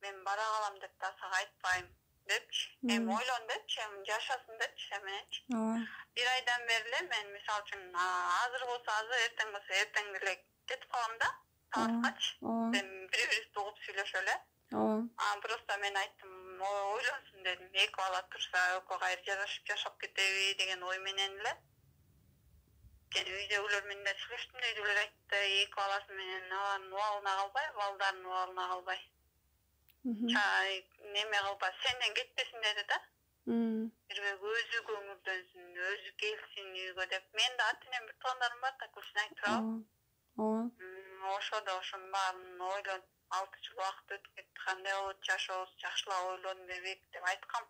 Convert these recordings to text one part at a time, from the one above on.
мен бара калам деп да сага айтпайм депчи. Эми ойлон депчи, эми жашасын депчи эменечи. Ооба. Bir aydan beri эле мен мисалы үчүн азыр болсо азыр, эртең болсо эртең деле кетип калам да. Сабаккачы. Мен бири-бирибизди угуп сүйлөшө эле. Просто мен айттым, ойлонсун дедим. Эки бала турса, экөө кайра жарашып жашап кетеби деген ой менен эле. Үйдөгүлөр менен да сүйлөштүм, үйдөгүлөр айтты, эки баласы менен алардын убалына калбай, балдардын убалына калбай. Неме кылбай, сенден кетпесин деди да. Бирбек өзү көңүлдөнсүн, өзү келсин үйгө деп. Мен да ата-энем бир туугандарым бар да, Гүлсүнай турабы? Ошодо ошонун баарын ойлонуп, 6 жыл убакыт өтүп кетти, кандай болот жашообуз, жакшылап ойлонуп эбек деп айткам.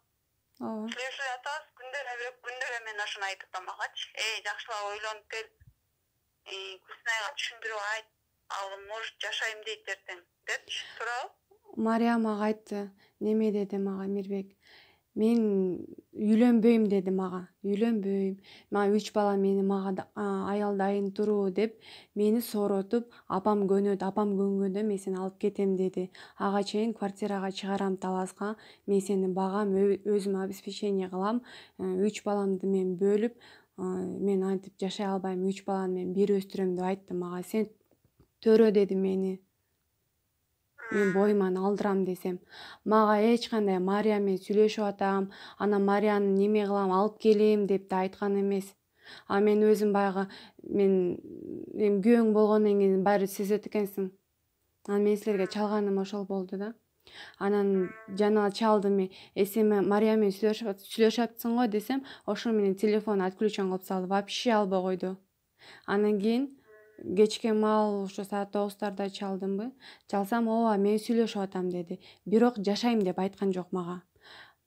Сүйлөшүп жатабыз, күндөр мен ошону айтып атам агачы. Жакшылап ойлонуп кел. Гүлсүнайга түшүндүрүп айт. Ал может жашайм дейт эртең, депчи, туурабы? Мариям ага айтты. Неме деди мага Мирбек. Мен үйлөнбөйм деди мага. Үйлөнбөйм. Мага 3 бала мага аял дайын туруу деп мени сооротуп, апам көнөт, апам көнгөндө мен сени алып кетем деди. Ага чейин квартирага чыгарам таласка, мен сени багам, өзүм обеспечение кылам, 3 баламды мен бөлүп, мен антип жашай албайм, 3 баланы мен бир өстүрөм деп айтты мага. Сен төрө деди мени. Мен бойман алдырам десем, мага эч кандай Мария менен сүйлөшүп атам, анан Марияны неме кылам, алып келем деп да айткан эмес. Мен өзүм баягы мен күйөөң болгондон кийин баары сезет экенсиң. Анан мен силерге чалганым ошол болду да. Анан жана чалдым мен. Сен Мария менен сүйлөшүп атсың го десем, ошо менен телефон отключен кылып салды, вообще албай койду. Анан кийин кечке маал ошо саат 9-тарда чалдымбы? Чалсам, ооба, мен сүйлөшүп атам деди. Бирок жашайм деп айткан жок мага.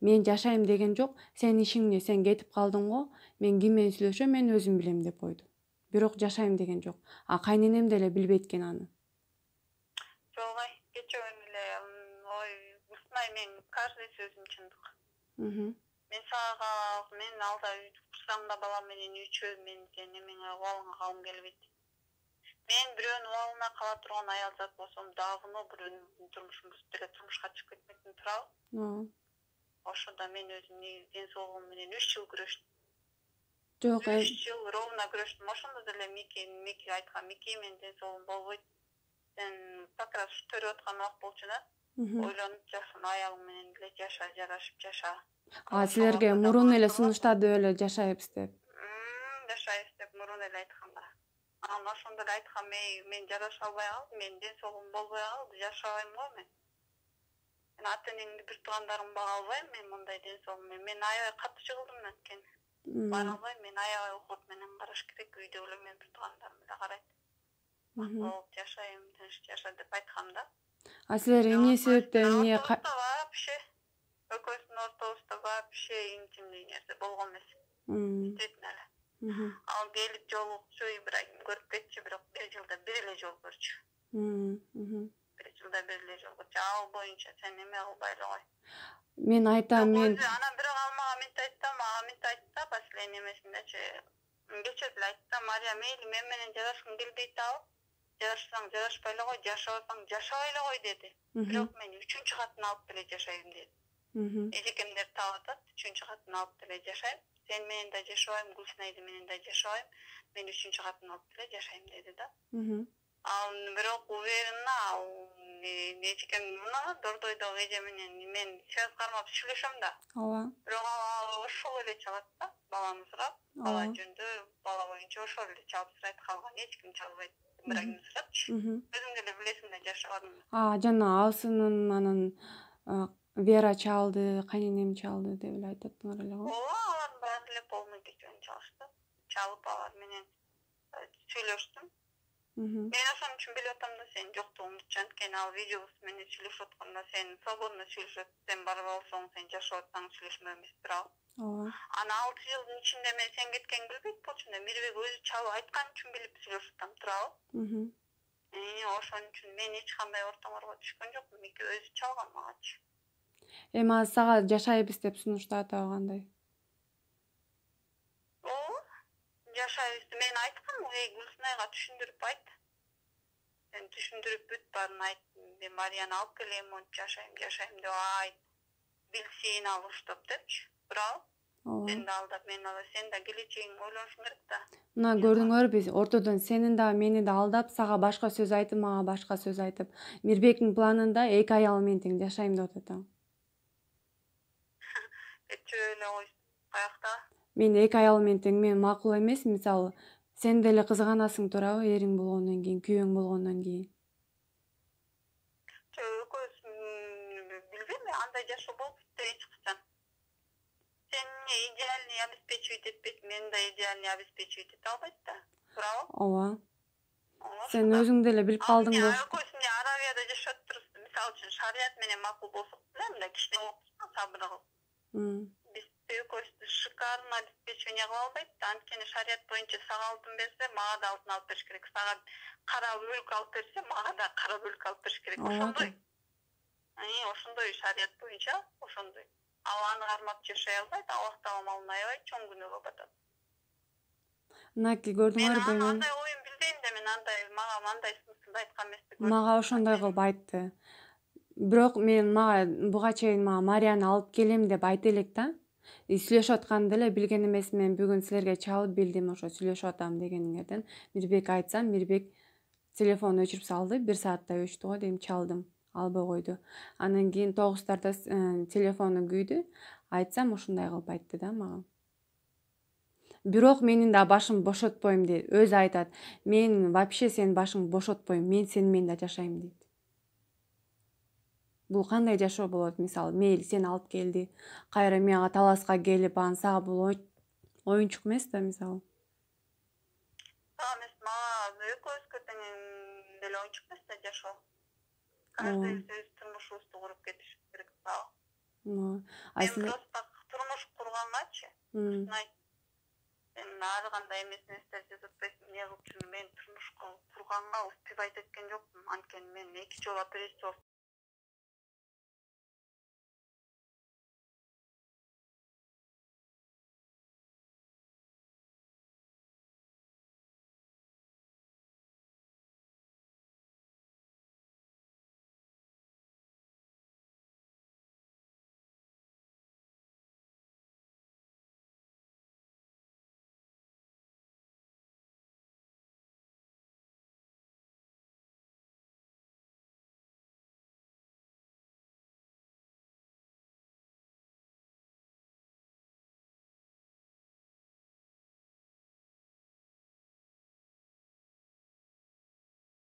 Мен жашайм деген жок, сен ишиңне, сен кетип калдың го, мен ким менен сүйлөшөм, мен өзүм билем деп койду. Бирок жашайм деген жок. Кайненем деле билбейт экен аны. Жок, кечөөн эле Гүлсүнай, мен каждый сөзүм чындык. Мен сага, мен алда курсаң да балам менен үчөө, мен сени эмеңе убалыңа калгым келбейт. Мен бирөөнүн убалына кала турган аял зат болсом, давно бирөөнүн турмушун бузуп деле турмушка чыгып кетмекмин, туурабы? Ошондо мен өзүмдүн ден соолугум менен 3 жыл күрөштүм. Жок, 3 жыл ровно күрөштүм. Ошондо деле Мики айткан, Мики, мен ден соолугум болбойт. Сен как раз төрөп аткан убакыт болчу да. Ойлонуп жашын, аялың менен деле жаша, жарашып жаша. Силерге мурун эле сунуштады эле жашайбыз деп. Жашайбыз деп мурун эле айтканда. Анан ошондо эле айткам, мен жараша албай калдым, мен ден соолугум болбой калды, жашабайм го мен. Мен ата-энеңди бир туугандарым бага албайм, мен мындай ден соолугум менен. Мен аябай катуу жыгылдым анткени. Бара албайм, мен аябай ухут менен караш керек, үйдөгүлөр менен бир туугандарым эле карайт. Болуп жашайм, тынч жаша деп айткам да. Силер эмне себептен вообще экөөбүздүн ортобузда вообще интимный нерсе болгон эмес. Действительно эле. Ал келип жолугучу, Ибрагим көрүп кетчү, бирок 1 жылда 1 эле жолу көрчү. 1 жылда 1 эле жолу көрчү. Ал боюнча сен эме кылбай эле кой. Мен айтам, мен анан бирок ал мага мынтип айтты да, последний эмесиндечи. Кечээ деле айтты, Мария, мейли мен менен жарашкың келбейт абы? Жарашсаң жарашпай эле кой, жашабасаң жашабай эле кой деди. Бирок мен 3-чү катын алып деле жашайм деди. Эжекемдер таап атат, 3-чү катын алып деле жашайм. Сен менен да жашабайм, Гүлсүнайды менен да жашабайм. Мен 3-чү катын алып деле жашайм деди да. Ал бирок уверена, эжекем мына Дордойдогу эже менен мен связь кармап сүйлөшөм да. Ооба. Бирок ошол эле чалат да, баланы сурап, бала жөнүндө, бала боюнча ошол эле чалып сурайт, калган эч ким чалбайт. Ибрагим сурапчы. Өзүң деле билесиң да, жашабадым. Жана Алсынын анан Вера чалды, кайненем чалды деп эле айтып аттыңар эле го. Ооба, алардын баары эле полный кечөөнү чалышты. Чалып алар менен сүйлөштүм. Мен ошон үчүн билип атам да, сен жоктугуңду анткени ал видеобуз менен сүйлөшүп атканда сен свободно сүйлөшөт, сен барып алсаң, сен жашап атсаң сүйлөшмөбүз, туурабы? Ооба. Анан 6 жылдын ичинде мен сен кеткениңди билбейт болчумун да, Мирбек өзү чалып айткан үчүн билип сүйлөшүп атам, туурабы? Ошон үчүн мен эч кандай ортоңорго түшкөн жокмун, Мики өзү чалган магачы. Эми сага жашайбыз деп сунуштатабы кандай? Ооба. Жашайбыз. Мен айткам, Гүлсүнайга түшүндүрүп айт. Sen düşündürüp büt barın ayttım. Ben Maria'nı alıp geleyim, onu yaşayayım деп ayt. Bilseyin alıştıp depçi. Bravo. Ооба. Sen de aldap, men alap. Sen de geleceğin oylonuşun керек da. Мына көрдүңөр биз ортодон сени да мени да алдап, сага башка сөз айтып, мага башка сөз айтып, Мирбектин планында 2 аял менен тең жашайм деп атат. Çöyle oy. Kayakta. Мен 2 аял менен тең мен макул эмес, мисалы, сен деле кызганасың туурабы, эриң болгондон кийин, күйөөң болгондон кийин. Көз билбейм, андай жашоо болуп кетти эч качан. Sen идеальный обеспечивать etпейт, мен да идеальный обеспечивать ете албайт да. Браво. Ооба. Сен өзүң деле билип калдың Ал болуш. экөөсүндө Аравияда жашап турсуң. Мисалы үчүн шарият менен макул болсок деле, мындай кичине окусаң сабыр кыл. Биз экөөбүздү шикарно обеспечивание кыла албайт да. Анткени шарият боюнча сага алтын берсе, мага да алтын алып бериш керек. Сага кара бөлүк алып берсе, мага да кара бөлүк алып бериш керек. Ошондой. Ошондой шарият боюнча, ошондой. Ал аны кармап жашай албайт, Аллах таала малын аябайт, чоң күнөөгө батат. Мынакей Мен көрдүңөрбү, мен андай оюн билбейм да, мен мага андай смыслда айткан эмес. мага ошондой кылып айтты. Бирок мага буга чейин Марияны алып келем деп айта элек да. Сүйлөшүп атканды деле билген эмес, мен бүгүн силерге чалып билдим, ошо сүйлөшүп атам дегениңерден. Мирбек айтсам, Мирбек телефонду өчүрүп салды, 1 сааттай өчтү го дейм, чалдым, албай койду. Андан кийин 9-тарда телефону күйдү. Айтсам ошондой кылып айтты да мага. Бирок менин да башым бошотпойм дейт. Өзү айтат. Мен вообще сенин башыңды бошотпойм. Мен сени менен да жашайм дейт. Бул кандай жашоо болот? Мисалы, мейли сени алып келди. Кайра мага таласка келип, анан сага бул оюнчук эмес да, мисалы. Эмес, мага экөөбүзгө тең деле оюнчук эмес да жашоо. Каждый өз турмушубузду куруп кетиш керек. Мен просто турмуш кургангачы, мен ар кандай эмес нерселерди жасап не кылып жүрмүн. Мен турмуш курганга успевать эткен жокмун. Анткени мен 2 жолу операция